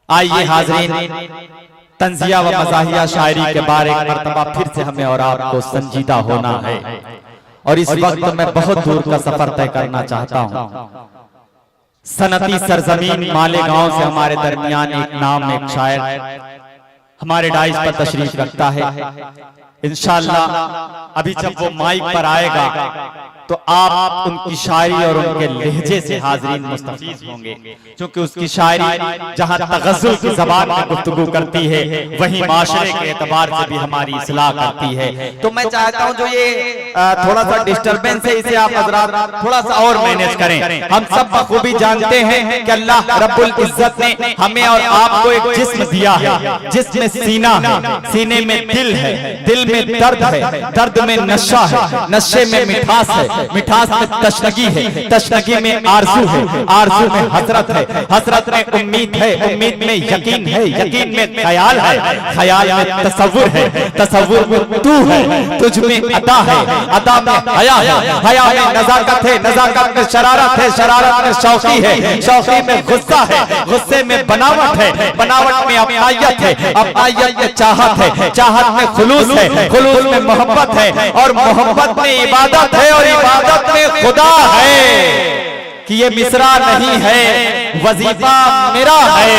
आइए हाज़रीन, तंज़िया व मज़ाहिया शायरी के बारे एक मर्तबा फिर से हमें और आपको संजीदा होना है। और इस वक्त मैं बहुत दूर का सफर तय करना चाहता हूँ। सनती सरजमीन मालेगांव से हमारे दरमियान एक नाम एक शायर हमारे डाइस पर तशरीफ रखता है। इंशाअल्लाह अभी जब वो माइक पर आएगा तो आप उनकी शायरी और उनके लहजे से हाज़रीन मुस्तफ़ीज़ होंगे, क्योंकि उसकी शायरी जहाँ तगज़्ज़ुल की ज़बान में गुफ्तगू करती है वहीं माशरे के एतबार से भी हमारी इस्लाह करती है। तो मैं चाहता हूँ जो ये थोड़ा सा डिस्टर्बेंस है इसे आप हज़रात थोड़ा सा और मैनेज करें। हम सब बखूबी जानते हैं कि अल्लाह रब्बुल इज़्ज़त ने हमें और आपको एक जिस्म दिया है, जिसमें सीना है, सीने में दिल है, दिल में दर्द है, दर्द में नशा है, नशे में मिठास है, मिठास में तशनगी है, तशनगी में आरज़ू है, आरज़ू में हसरत है, हसरत में उम्मीद है, उम्मीद में यकीन है, यकीन में ख्याल है, ख्याल में तसव्वुर है, तसव्वुर में तू है, तुझ में अदा है, अदा में हया है, हया में नज़ाकत है, नज़ाकत में शरारत है, शरारत में शौकी है, शौकी में गुस्सा है, गुस्से में बनावट है, बनावट में अपनायत है, अपनायत में चाहत है, चाहत में खुलूस है, खुलूस में मोहब्बत है, और मोहब्बत में इबादत है, और इबादत में खुदा है। कि ये मिसरा नहीं है, वजीफा मेरा है,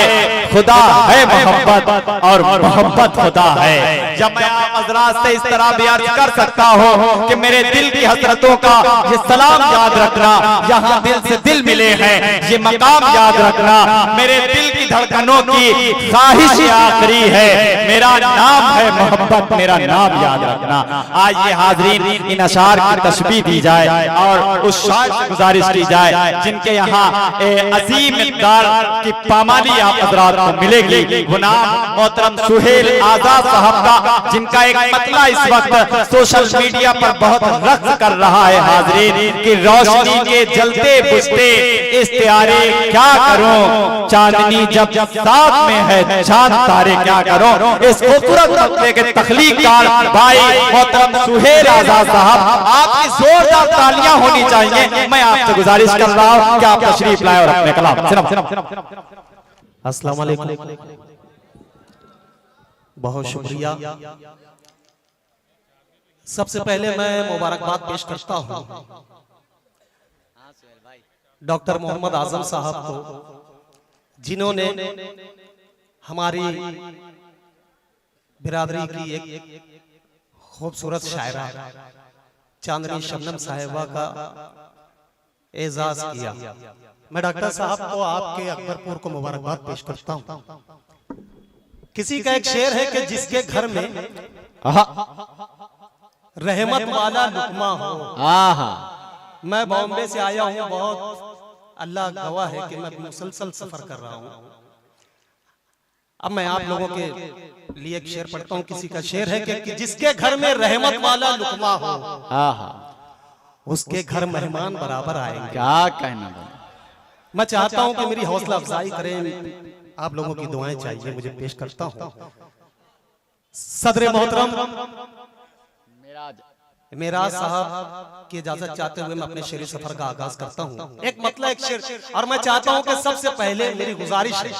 खुदा है मोहब्बत और मोहब्बत खुदा है। जब मैं आप हज़रात से इस तरह भी अर्ज कर सकता हूँ कि मेरे दिल की हसरतों का ये सलाम याद रखना, यहाँ दिल से दिल मिले हैं ये मकाम याद रखना, मेरे दिल की धड़कनों की ख्वाहिश आखिरी है, मेरा नाम है मोहब्बत, मेरा नाम याद रखना। आज ये हाज़रीन इन अशार की तशबीह दी जाए और उस शायर से गुजारिश की जाए जिनके यहाँ अजीम मिक़दार की पामाली आप हज़रात को मिलेगी। वो नाम मोहतरम सुहेल आज़ाद साहब का, जिनका एक मतला इस वक्त सोशल मीडिया पर बहुत रक्स कर रहा है हाज़रीन कि रोशनी के जलते बुझते इस्तियारे क्या करूं, चांदनी जब साथ में है चांद तारे क्या करूं। इस खूबसूरत मतले के तख्लीक़कार भाई मोहतरम सुहेल आज़ाद साहब, आपकी जोरदार तालियां होनी चाहिए। मैं आपसे गुजारिश कर रहा हूं कि आप तशरीफ लाए और अपने कलाम। अस्सलाम वालेकुम, बहुत शुक्रिया। सबसे पहले मैं मुबारकबाद पेश करता हूं डॉक्टर मोहम्मद आजम साहब को, जिन्होंने हमारी बिरादरी की एक खूबसूरत शायरा चांदनी शबनम साहिबा का एजाज किया। मैं डॉक्टर साहब को आपके अकबरपुर को मुबारकबाद पेश करता हूं। किसी का एक शेर है कि जिसके घर में रहमत वाला लुकमा हो। मैं बॉम्बे से आया हूं, बहुत अल्लाह गवाह है कि मैं मुसलसल सफर कर रहा हूं। अब मैं आप लोगों के लिए एक शेर पढ़ता हूं। किसी का शेर है कि जिसके घर में रहमत वाला लुकमा हो उसके घर मेहमान बराबर आएंगे। क्या कहना। मैं चाहता हूं कि मेरी हौसला अफजाई करें, आप लोगों की दुआएं चाहिए। मुझे पेश करता हूं सदर मोहतरम मेराज साहब की इजाजत चाहते हुए मैं अपने शेरी सफर का आगाज करता हूं। एक मतला एक शेर, और मैं चाहता हूं कि सबसे पहले मेरी गुजारिश है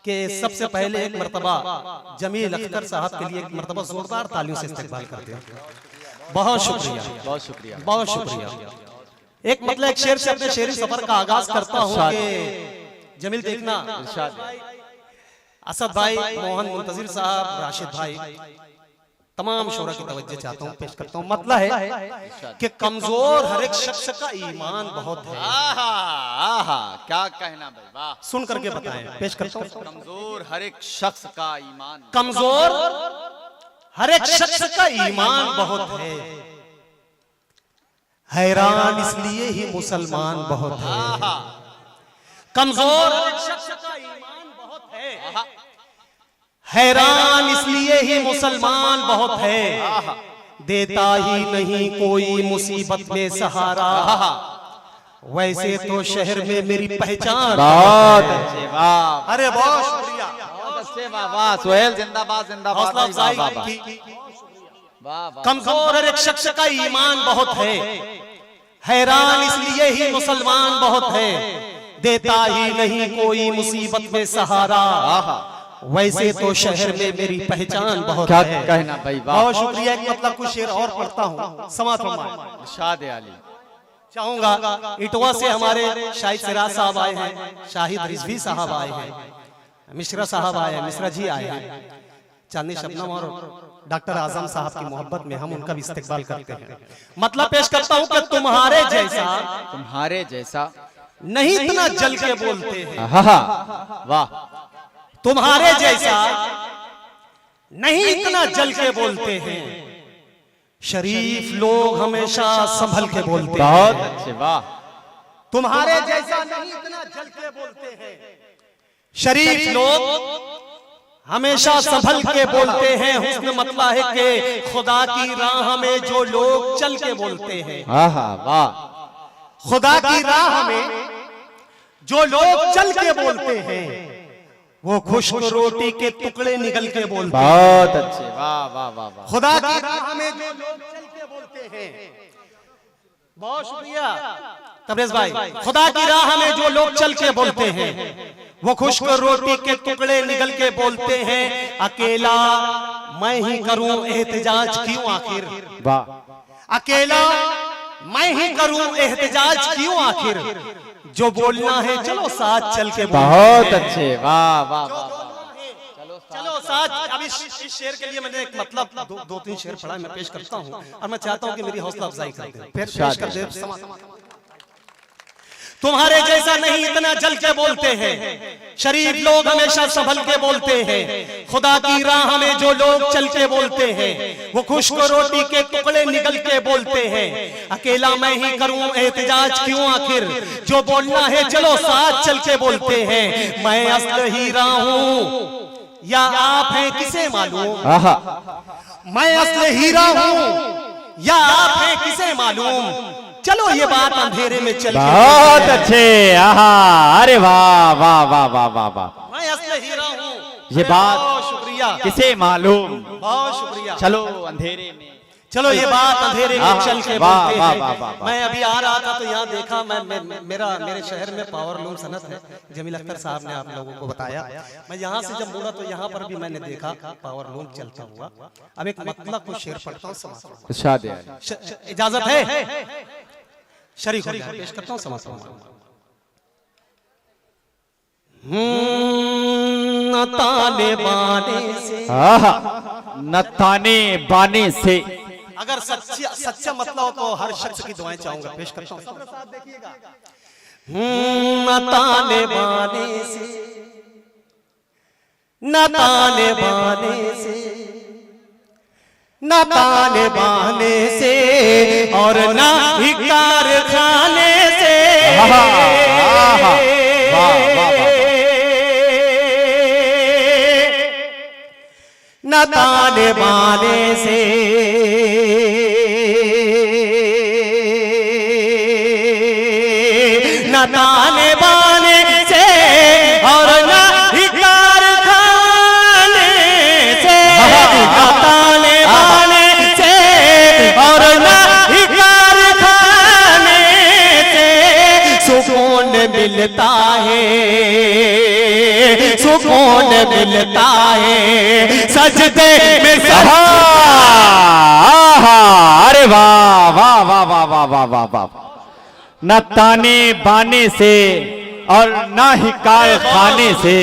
कि सबसे पहले एक मर्तबा जमील अख्तर साहब के लिए एक मर्तबा जोरदार तालियों से इस्तकबाल करते हैं। बहुत शुक्रिया, बहुत शुक्रिया, बहुत शुक्रिया। एक मतलब एक शेर से अपने शेरी सफर का आगाज करता हूँ कि जमील देखना, असद भाई, मोहन मुंतजिर साहब, राशिद भाई, तमाम शोरा की तवज्जो चाहता हूँ, पेश करता हूँ। मतलब है कि कमजोर हर एक शख्स का ईमान बहुत है। क्या कहना भाई, वाह। सुन करके बताएं, पेश करता हूँ। कमजोर हर एक शख्स का ईमान, कमजोर हर एक शख्स का ईमान बहुत है, हैरान इसलिए ही मुसलमान बहुत है। कमजोर हर एक शख्स का ईमान बहुत है, हैरान इसलिए ही मुसलमान बहुत है, देता ही नहीं कोई मुसीबत में सहारा, वैसे तो शहर में मेरी पहचान। अरे बहुत शुक्रिया, सोहेल जिंदाबाद, जिंदाबाद। कमजोर हर एक शख्स का ईमान बहुत है, हैरान इसलिए ही मुसलमान बहुत है, देता ही नहीं कोई मुसीबत में सहारा, वैसे तो शहर में मेरी पहचान बहुत क्या है। कहना भाई, वाह। बहुत शुक्रिया। एक मतलब कुछ शेर और पढ़ता हूँ, समात फरमाएं। इरशाद आली। चाहूंगा इटवा से हमारे शाहिद सिराज साहब आए हैं, शाहिद रिजवी साहब आए हैं, मिश्रा साहब आए हैं, मिश्रा जी आए हैं, चांदनी शबनम और डॉक्टर आजम साहब की मोहब्बत में हम उनका भी इस्तेकबाल करते हैं। मतलब पेश करता हूं कि तुम्हारे जैसा नहीं इतना जल के बोलते हैं, वाह। तुम्हारे जैसा नहीं इतना जल के बोलते हैं, शरीफ लोग हमेशा संभल के बोलते हैं। बहुत अच्छे, वाह। तुम्हारे जैसा नहीं इतना जल के बोलते हैं, शरीफ लोग हमेशा संभल के बोलते हैं। हुस्न मतलब है कि खुदा की राह में जो लोग चल के बोलते हैं, वाह। खुदा की राह में जो लोग चल के बोलते हैं, वो खुश्क रोटी के टुकड़े निगल के बोलते हैं। बहुत अच्छे, वाह वाह वाह वाह। खुदा की राह में जो लोग चल के बोलते हैं, बहुत शुक्रिया तबरेज भाई। खुदा की राह में जो लोग चल के बोलते हैं, वो खुश्क रोटी के टुकड़े निगल के बोलते हैं। अकेला मैं ही करूं एहतिजाज क्यों आखिर, वाह। अकेला मैं ही करूं एहतिजाज क्यों आखिर, जो बोलना है चलो साथ चल के बोलते हैं। बहुत अच्छे, वाह वाह वाह। चलो साथ। अब इस शेर के लिए मैंने एक मतलब दो तीन शेर पढ़ा, मैं पेश करता हूं और मैं चाहता हूं कि मेरी हौसला अफजाई कर दे, फिर पेश कर दे। तुम्हारे जैसा नहीं इतना जल के बोलते हैं, शरीफ लोग हमेशा संभल के बोलते हैं। खुदा की राह में जो लोग चल के बोलते हैं, वो खुश्क रोटी के टुकड़े निगल के बोलते हैं। अकेला मैं ही करूं एहतिजाज क्यों आखिर, जो बोलना है चलो साथ चल के बोलते हैं। मैं असल हीरा हूं या आप हैं किसे मालूम, मैं असल हीरा हूं या आप हैं किसे मालूम, चलो ये बात अंधेरे में चल। बहुत अच्छे, अरे वाह वाह वाह वाह वाह वाह। मैं असल हीरा हूं, ये बात बहुत शुक्रिया, किसे मालूम, बहुत शुक्रिया। चलो अंधेरे में, चलो ये बात अंधेरे में चल के बोलते वाह, हैं। वाह, वाह, वाह। मैं अभी आ रहा था तो यहाँ देखा, मेरे शहर में पावर लूम सनत है, जमील अख्तर साहब ने आप लोगों को बताया। मैं यहाँ से जब मुड़ा तो यहाँ पर भी मैंने देखा पावर लूम चलता हुआ। अब एक मतलब कुछ शेर पढ़ता हूँ, इजाजत है, शरीक हो जाए, पेश करता हूँ समाज। न ताने बाने से, न ताने बाने से। अगर सच्चा मतलब हो तो हर शख्स की दुआएं चाहूंगा, पेश करता हूं। देखिएगा, न ताने बाने से, न ताने बाने से, न ताने बाने से और न ही कारखाने से, न ताने बाने से, न ताने बाने से और न ही कारखाने से, न ताने बाने से और न ही कारखाने से सुकून मिलता है, सुकून मिलता है सजदे में सर। अरे वाह वाह वाह वाह वाह वाह वाह वाह। न ताने बाने से और न ही कारखाने से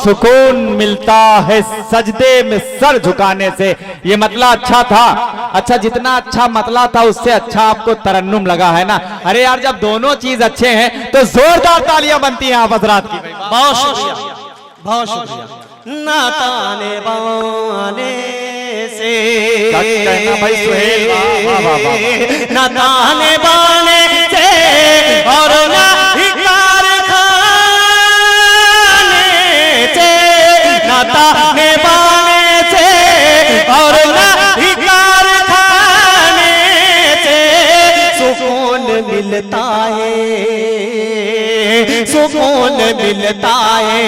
सुकून मिलता है सजदे में सर झुकाने से। ये मतला अच्छा था, अच्छा जितना अच्छा मतला था उससे अच्छा आपको तरन्नुम लगा है ना। अरे यार जब दोनों चीज अच्छे हैं तो जोरदार तालियां बनती हैं आप हजरात की। बहुत शुक्रिया, बहुत शुक्रिया। न ताने बाने से, कहना भाई सुहेल, वाह वाह वाह। न ताने बाने से और न ही कारखाने से, न ताने बाने से और न ही कारखाने से सुकून मिलता है, सुकून मिलता है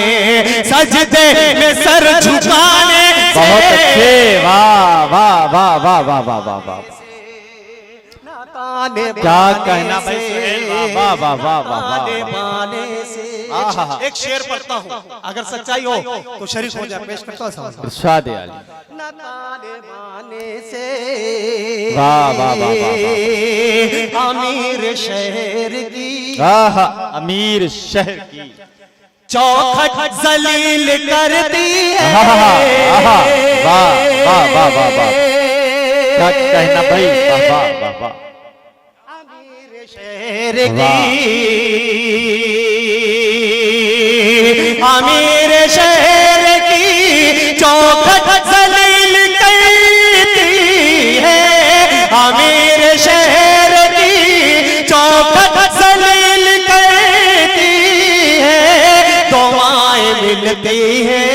सजदे में सर झुकाने से। बहुत अच्छे, वाह वाह वाह वाह वाह वाह वाह वाह। क्या कहना भाई सुहेल, वाह वाह वाह वाह वाह। एक शेर पढ़ता हूँ, अगर सच्चाई हो तो शरीक हो जाए। पेश करता हूँ इरशाद आली। से वाह वाह वाह वाह अमीर शहर की, अमीर शहर की चौखट जलील कर दी है। वाह वाह वाह वाह वाह। क्या कहना भाई, वाह वाह वाह वाह। अमीर शहर की, अमीर शहर की चौखट जलील करती है। अमीर शहर की चौखट जलील करती है। दुआएं मिलती है,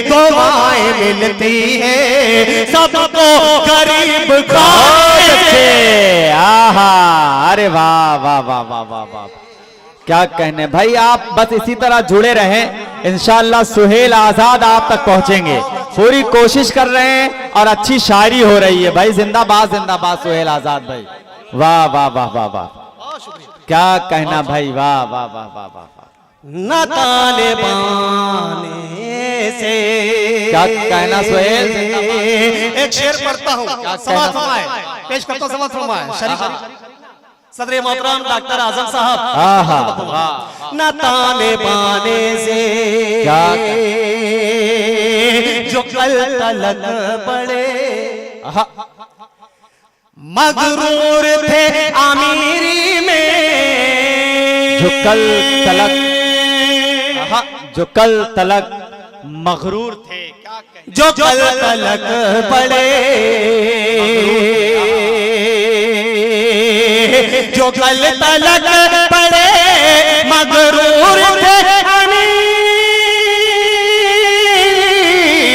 दुआएं मिलती है सबको गरीब खाए। आहा, अरे वाह वाह वाह वाह वाह वाह। क्या कहने भाई, आप बस इसी तरह जुड़े रहें, इंशाअल्लाह सुहेल आजाद आप तक पहुंचेंगे। पूरी कोशिश कर रहे हैं और अच्छी शायरी हो रही है भाई। जिंदाबाद जिंदाबाद सुहेल आजाद भाई, वाह वाह वाह वाह वाह। क्या कहना भाई, वाह वाह वाह वाह वाह। न तालिबाने से, क्या कहना सुहेल। एक शेर पढ़ता हूँ, समाज फरमाए, पेश करता हूँ समाज फरमाए। शरीफ सदर मोहतरम डॉक्टर आजम साहब। न तालिबाने से जो कल तलक पड़े, मगरूर थे अमीरी में, जो कल तलक मगरूर थे, जो कल तलक पड़े, जो कल तलक पड़े मगरूर थे अमीरी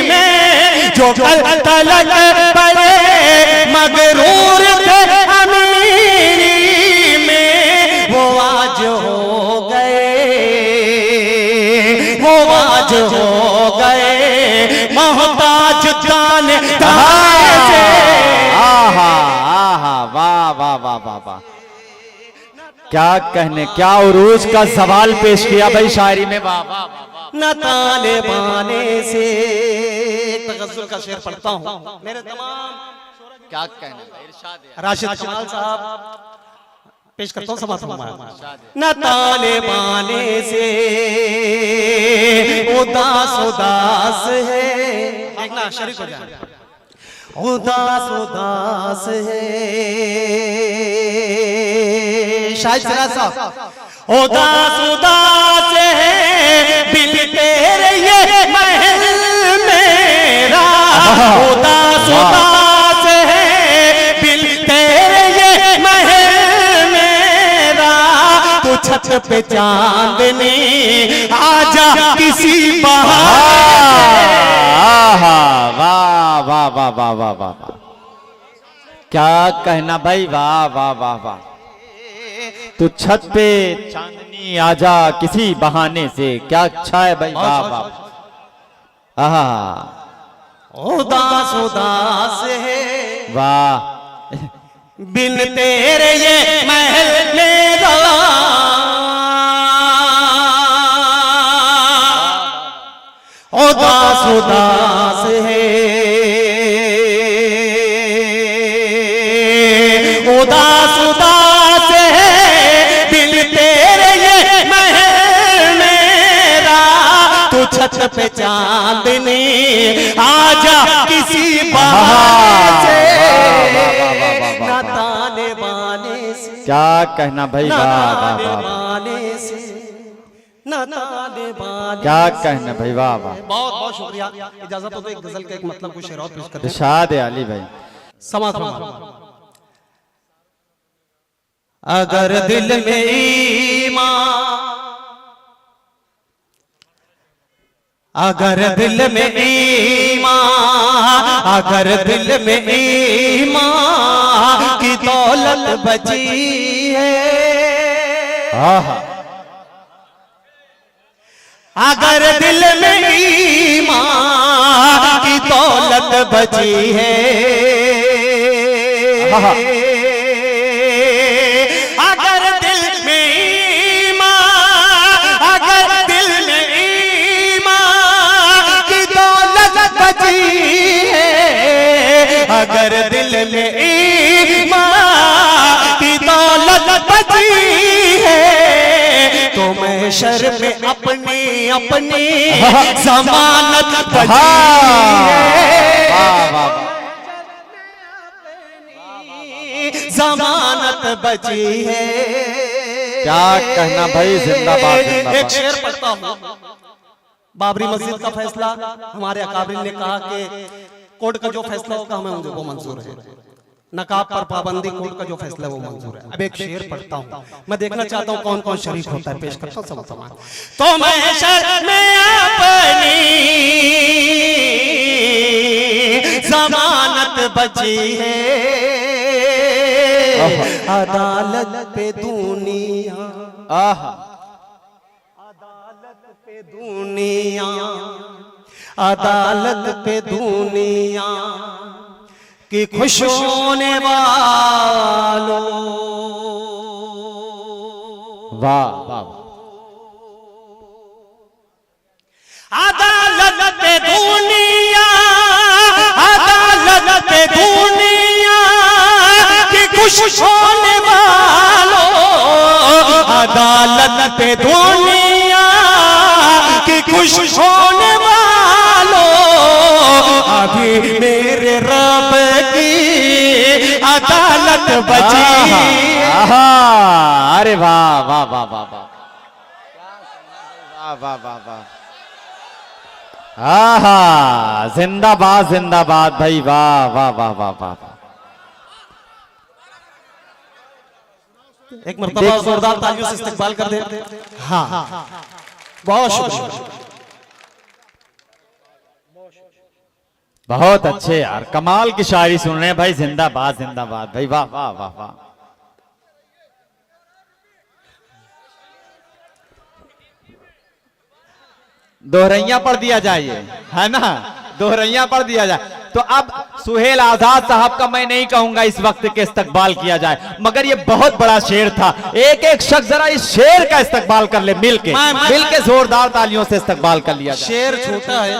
में, जो कल तलक पड़े मगरूर थे अमीरी में, वो आज हो गए, वो आज हो गए मोहताज जाने से। आहा आहा, वाह वाह वाह वाह वाह। क्या कहने, क्या उरूज का सवाल पेश किया भाई शायरी में, वाह वाह वाह। न तालिबाने से तगज़्ज़ुल का शेर पढ़ता हूँ मेरे तमाम। क्या कहने भाई, इरशाद है। राशिद कमाल साहब पेश करता हूँ समाज फरमाया। न तालिबाने से उदास उदास है, देखना शरीक हो जाए। उदास उदास है शायद साहब, उदास उदास है बिल तेरे ये महल मेरा, उदास उदास है बिल तेरे ये महल मेरा, तो छत पे चांदनी आजा किसी बहार। वाह वाह वाह वाह वाह वाह। क्या कहना भाई, वाह वाह वाह वाह। तू छत पे चांदनी आजा किसी बहाने से, क्या अच्छा है भाई, वाह वाह। आहा, उदास उदास है वाह। बिन तेरे ये महल मेरा, उदास उदास है, उदास उदास है बिन तेरे ये महल मेरा, तू छत पे चांदनी आजा किसी बहाने से। न तालिबाने से, क्या कहना भाई, वाह वाह वाह। क्या कहना भाई, वाह वाह। बहुत बहुत शुक्रिया। इजाजत हो तो एक गजल का एक मतलब कुछ शेर और पेश करते हैं। इरशाद है अली भाई। समाज अगर दिल में ईमान, अगर दिल में ईमान, अगर दिल में ईमान की दौलत बची है, अगर दिल में ईमान की दौलत बची है, अगर दिल में ईमान, अगर दिल में ईमान की दौलत बची है, अगर दिल में ईमान की दौलत बची है, तो मैं शर में अपनी अपनी जमानत बची है, जमानत बची है। क्या कहना भाई, जिंदाबाद जिंदाबाद। एक शेर पढ़ता हूँ। बाबरी मस्जिद का फैसला, हमारे अकाबिर ने कहा कि कोर्ट का जो फैसला होगा हमें वो मंजूर है, नकाब पर पाबंदी कोर्ट का जो फैसला है वो मंजूर है। अब एक शेर पढ़ता हूँ, मैं देखना चाहता हूँ कौन कौन शरीक होता है, पेश करता हूँ सब तमाम। तो मैं शर में अपनी जमानत बची है, अदालत पे दुनिया, अदालत पे दुनिया, अदालत पे दुनिया कि खुश होने वालों, वाह वाह, अदालत पे दुनिया, अदालत पे दुनिया कि खुश होने वालों, अदालत पे दुनिया कि खुश होने वालों, अभी मेरे रब की अदालत बची है। अरे वाह वाह वाह वाह वाह वाह वाह वाह, आहा, जिंदाबाद जिंदाबाद भाई, वाह वाह वाह वाह वाह। एक मरतबा जोरदार तालियों से इस्तकबाल कर दे। हाँ, बहुत शुक्रिया, बहुत अच्छे यार, कमाल की शायरी सुन रहे हैं भाई, जिंदाबाद जिंदाबाद भाई, वाह वाह वाह वाह। दोहरैया पढ़ दिया जाए, है ना, दोहरैया पढ़ दिया जाए। तो अब सुहेल आजाद साहब का मैं नहीं कहूंगा इस वक्त के इस्तकबाल किया जाए, मगर ये बहुत बड़ा शेर था। एक एक शख्स जरा इस शेर का इस्तकबाल कर ले, मिलके जोरदार तालियों से इस्तकबाल कर लिया जाए। शेर छोटा है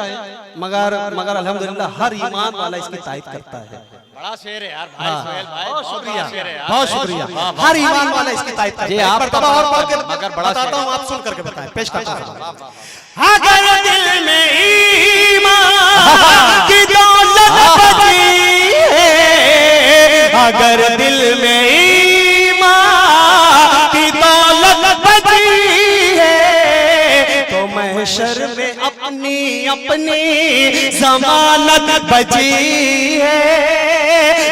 मगर अल्हम्दुलिल्लाह हर ईमान वाला इसकी तारीफ करता है। बड़ा शेर है यार भाई, सुहेल भाई, बहुत शुक्रिया, शेर है यार, बहुत शुक्रिया। हर ईमान वाला इसकी तारीफ करता है। जी, आप मगर बड़ा बताता हूँ, आप सुन करके बताएं, पेश करता हूँ। अगर दिल में ईमान की दौलत बची है, अगर दिल में ईमान की दौलत बची है, तो महशर में अपनी अपनी जमानत बची है,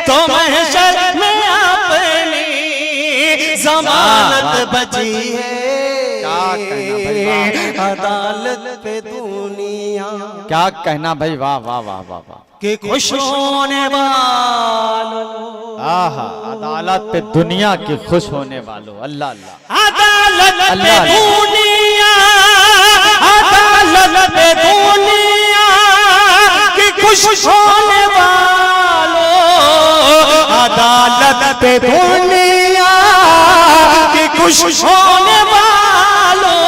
तो महशर में अपनी जमानत बची है, अदालत पे दुनिया, क्या कहना भाई, वाह वाह वाह वाह वाह, कि खुश होने वालों, आहा, अदालत पे दुनिया के खुश होने वालों, अल्लाह अल्लाह, अदालत पे अल्लाह। दुनिया, अदालत पे दुनिया कि खुश होने वालों, अदालत पे दुनिया कि खुश होने वालों,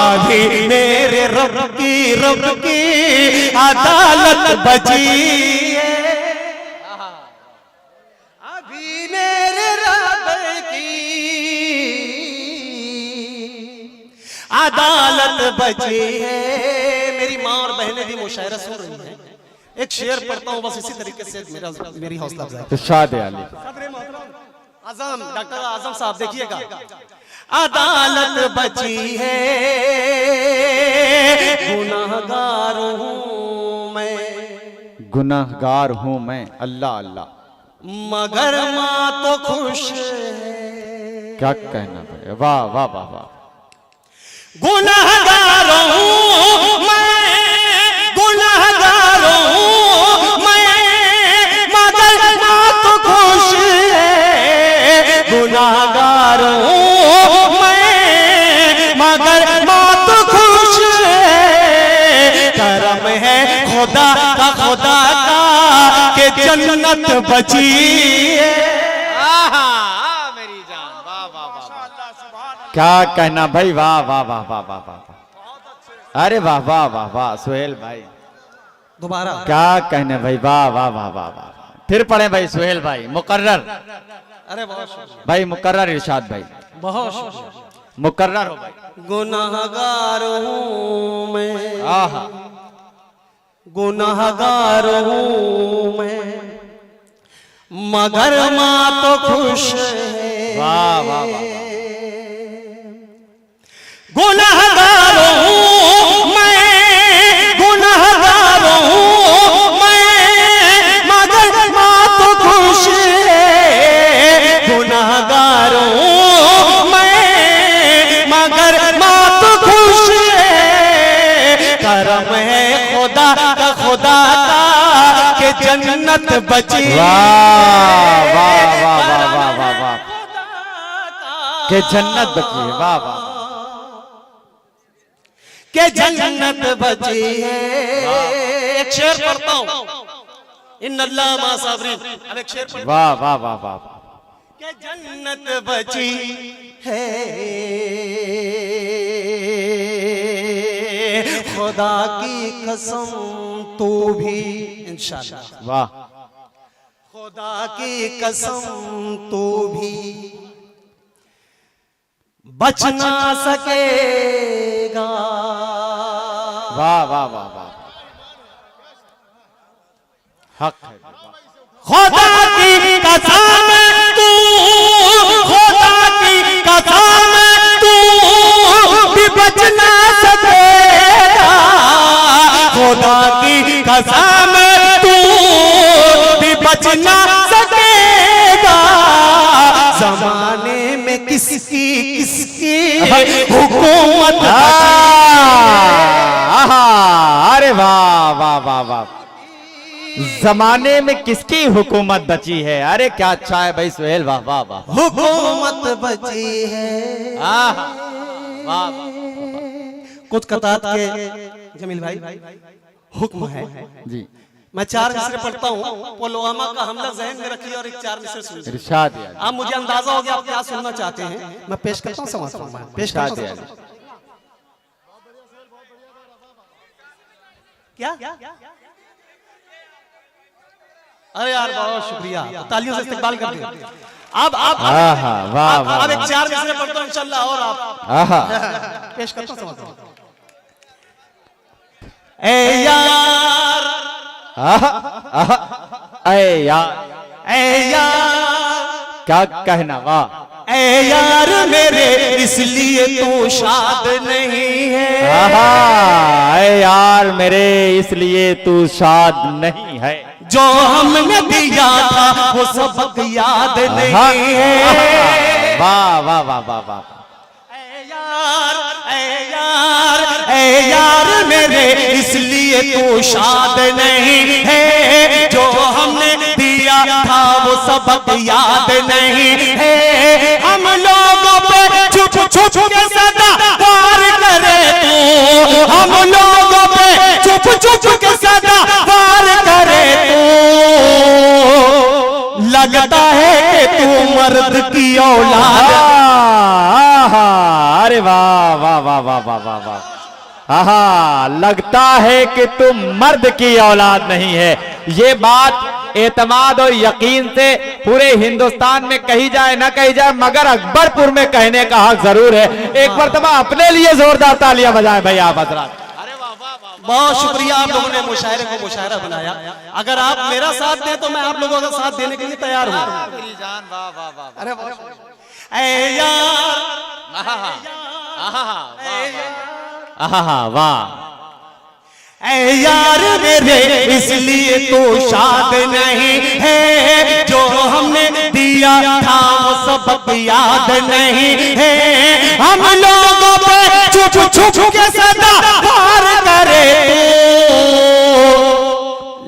अभी मेरे रब की अदालत बची है, अभी मेरे रब की अदालत बची है। मेरी माँ और बहनें भी मुशायरा सुन रही हैं। एक शेर पढ़ता हूँ बस इसी तरीके से मेरी हौसला अफजाई। इरशाद अली, आजम डॉक्टर आजम साहब देखिएगा, अदालत बची है, गुनाहगार हूँ मैं, गुनाहगार हूँ मैं, अल्लाह अल्लाह, मगर माँ तो खुश है। क्या कहना भाई, वाह वाह वाह वाह, गुनाहगार हूँ मैं, गुनाहगार हूँ मैं, मगर माँ तो खुश है, गुनाहगार हूँ मैं, मगर माँ तो खुश है। करम है खुदा का के जन्नत बची है। मेरी जान, वाह वाह वाह। क्या कहना भाई, वाह वाह वाह वाह वाह वाह। अरे वाह वाह वाह वाह सुहेल भाई, दोबारा क्या कहने भाई, वाह वाह वाह वाह वाह। फिर पढ़े भाई सुहेल भाई, मुकर्रर। अरे बहुत शुक्रिया, भाई मुकर्रर इरशाद भाई, बहुत शुक्रिया। मुकर्रर हो भाई। गुनाहगार हूँ मैं, आहा, गुनाहगार हूँ मैं, मगर माँ तो खुश है। वाह वाह वाह। गुनाहगार हूँ मैं, गुनाहगार हूँ मैं, मगर माँ तो खुश है। गुनाहगार हूँ मैं, मगर माँ तो खुश है। करम है खुदा का, खुदा का कि जन्नत बची। वाह वाह वाह वाह वाह वाह वाह, के जन्नत बची है। वाह वाह, के जन्नत बची है। एक शेर पढ़ता हूँ, इन्नल्लाह मा साबरीन। अब एक शेर पढ़ता वाह वाह वाह वाह। के जन्नत बची है, खुदा की कसम तू भी इंशाअल्लाह, वाह, खुदा की कसम तू भी बच ना सकेगा। वाह वाह वाह वाह, हक है। खुदा की कसम तू, खुदा की कसम तू भी बच ना सकेगा। खुदा की कसम तू भी बच ना सकेगा। जमाने में किसकी किसकी हुकूमत। अरे वाह वाह वाह वाह, जमाने में किसकी हुकूमत बची है। अरे क्या अच्छा है भाई सुहेल, वाह वाह वाह। हुकूमत बची है। वाह वाह, कुछ कतात के जमील भाई हुक्म है जी। मैं 4 मिसरे पढ़ता हूँ, पुलवामा का हमला ज़हन में रखिए और एक 4 मिसरे सुनिए। इरशाद है, आप मुझे अंदाजा हो गया आप क्या सुनना चाहते हैं। मैं पेश करता हूँ, समाज पेश करता इरशाद हूँ। है। क्या? अरे यार बहुत शुक्रिया, तो तालियों से इस्तकबाल कर दें। अब आहा, वाह वाह अब एक वाह। 4 मिसरे पढ़ता हूँ इंशाल्लाह, और आप आहा, पेश करता हूँ, समाज। ए यार, आहा, आहा, ऐ यार, ए यार, क्या कहना, वाह। ए यार मेरे इसलिए तू शाद नहीं है। आहा, ऐ यार मेरे इसलिए तू शाद नहीं है। जो हमने दिया था वो सबक याद नहीं है। वाह वाह वाह वाह वाह। ए यार, ए यार, ए यार मेरे इसलिए तू शाद नहीं है। जो हमने दिया था वो सबक याद नहीं है। हम लोगों पे छुप छुप के सदा वार करे तू। हम लोगों पे छुप छुप के सदा वार करे तू। लगता है कि तू मर्द की औलाद। आहा, अरे वाह वाह वाह वाह वाह वाह वाह। आहा, लगता है कि तुम मर्द की औलाद नहीं है। ये बात एतमाद और यकीन से पूरे हिंदुस्तान में कही जाए ना कही जाए, मगर अकबरपुर में कहने का हक जरूर है। एक मरतबा अपने लिए जोरदार तालियां बजाएं भाई आप हजरात। बहुत शुक्रिया, आप लोगों ने मुशायरे को मुशायरा बनाया। अगर आप मेरा साथ दें तो मैं आप लोगों का साथ देने के लिए तैयार हूँ। मेरी जान, वाह वाह वाह। अरे ए यार, आहा वाह, ए यार मेरे इसलिए तो शाद नहीं है। जो हमने दिया था वो सबक याद नहीं है। हम लोगों पे छुप छुप के सदा वार करे।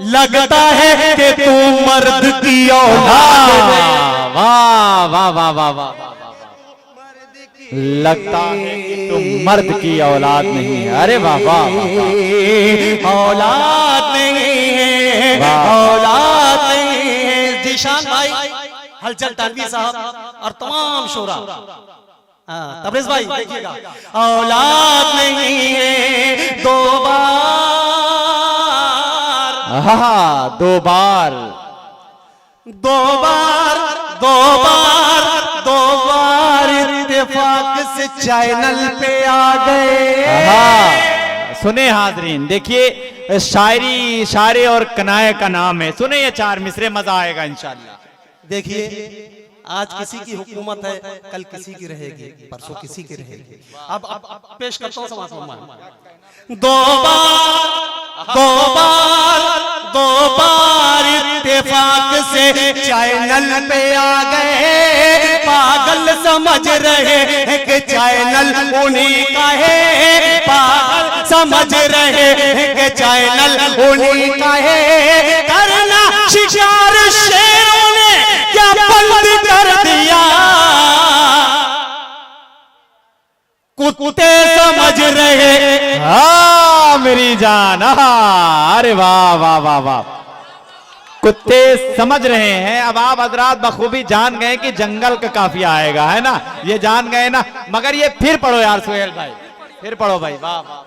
लगता है कि तू मर्द की औलाद है। वाह वाह वाह वाह वाह, लगता है कि तुम मर्द की औलाद नहीं है। अरे वाह वाह, औलाद नहीं है, औलाद नहीं ज़ीशान भाई, हलचल तानवी साहब और तमाम शोरा। तबरेज़ भाई देखिएगा, औलाद नहीं है दो बार, दो बार इत्तेफाक से चैनल पे आ गए। सुने हाजरीन, देखिए शायरी शायरे और कनाए का नाम है, सुने ये 4 मिसरे, मजा आएगा इंशाल्लाह। देखिए आज किसी की हुकूमत है, कल किसी की रहेगी, परसों किसी की रहेगी। अब पेश करता हूँ समाज में, दो बार इत्तेफाक से चैनल पे आ गए। पागल समझ रहे हैं कि चैनल उन्हीं का है, पागल समझ रहे हैं कि चैनल उन्हीं का है। करना शिकार शेरों ने क्या बंद कर दिया, कुत्ते समझ रहे। मेरी जान, अरे वाह वाह वाह वाह, कुत्ते समझ रहे हैं। अब आप हजरात बखूबी जान गए कि जंगल का काफिया आएगा, है ना, ये जान गए ना। मगर ये फिर पढ़ो यार सुहेल भाई, फिर पढ़ो भाई, वाह वाह,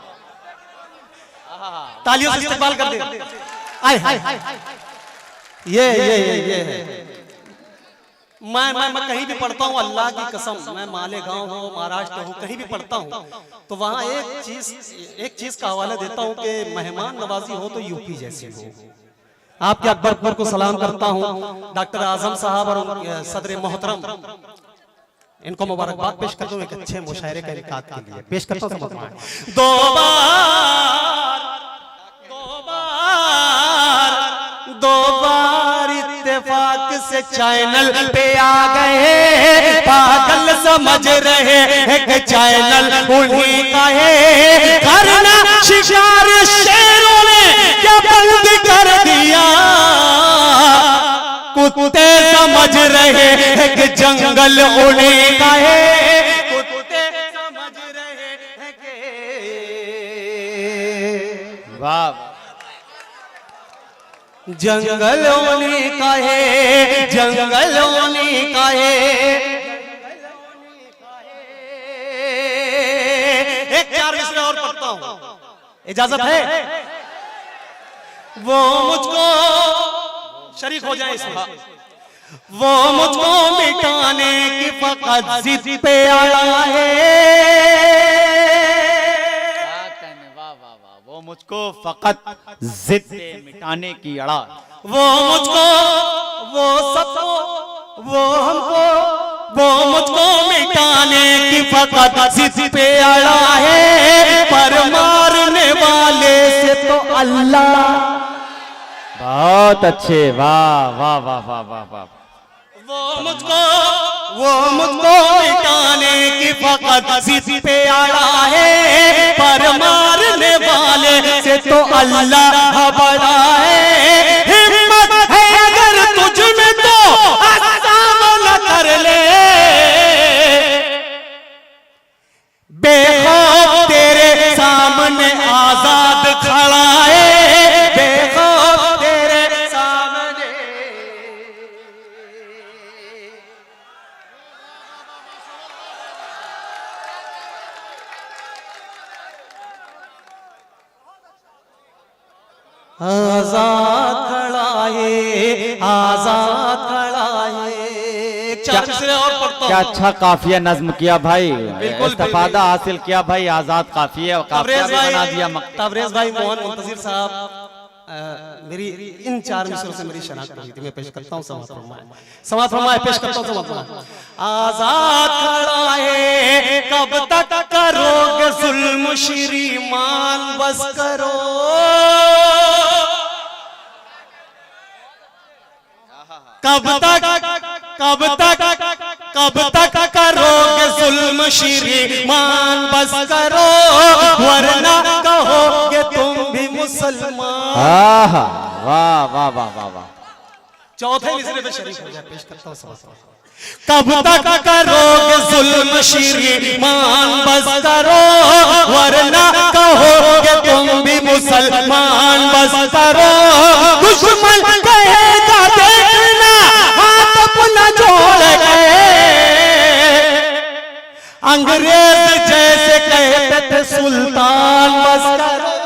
तालियों से इस्तेमाल कर दे। आए हाय, ये मैं कहीं भी पढ़ता हूँ, अल्लाह की कसम, मैं मालेगांव हो, महाराष्ट्र हो, कहीं भी पढ़ता हूँ तो वहाँ एक चीज का हवाला देता हूँ कि मेहमान नवाजी हो तो यूपी जैसी हो। आपके अकबरपुर को सलाम करता हूँ, डॉक्टर आजम साहब और सदर मोहतरम, इनको मुबारकबाद पेश करता हूँ एक अच्छे मुशायरे का इनकाद के लिए। पेश करता हूँ दो बार इत्तेफाक से चैनल पे आ गए। पागल समझ रहे हैं कि चैनल उन्हीं का है। करना शिकार शेरों ने क्या बंद कर दिया, कुत्ते समझ रहे हैं कि जंगल उन्हीं का है। कुत्ते समझ रहे हैं कि वाह, जंगल उन्हीं का है, जंगल उन्हीं का है। एक 4 मिसरे और पढ़ता हूं, इजाजत है? वो मुझको शरीक हो जाए इसमें, वो मुझको मिटाने की फकत जिद पे आया है। वो मुझको फकत जिद पे मिटाने की अड़ा, वो मुझको, वो सबको, वो हमको, वो मुझको मिटाने की फकत जिद पे अड़ा है। पर मारने वाले से तो अल्लाह। बहुत अच्छे, वाह वाह वाह वाह वाह वाह। वो मुझको मिटाने की फकत जिद पे अड़ा है। पर मारने वाले से तो अल्लाह बड़ा है। हिम्मत है अगर तुझ में तो सामना कर ले, बेखौफ तेरे सामने आजाद खड़ा है। बेखौफ तेरे सामने। आजाद खड़ा है, आजाद खड़ा है। 4 मिसरे और पढ़ता हूं। क्या अच्छा काफिया नज्म किया भाई, इस्तिफादा हासिल किया भाई, आजाद काफिया और काफिया भी बना दिया। तबरेज भाई मोहन मुंतजिर साहब, मेरी इन 4 मिसरों से मेरी शनाख्त हुई थी। मैं पेश करता हूँ, समाज फरमाए, पेश करता हूँ समाज फरमाए। आजाद खड़ा है, कब तक करोगे जुल्म श्रीमान, बस करो। कब तक करोगे जुल्म श्रीमान, बस करो, वरना कहोगे तुम भी मुसलमान। वाह वाह वाह वाह वाह। चौथे मिसरे पे शरीक हो जाए, पेश करता हूं। कब तक करोगे जुल्म श्रीमान, बस करो, वरना कहोगे तुम भी मुसलमान, बस करो। दुश्मन कहेगा देखना अंग्रेज जैसे कहते थे सुल्तान मस्कर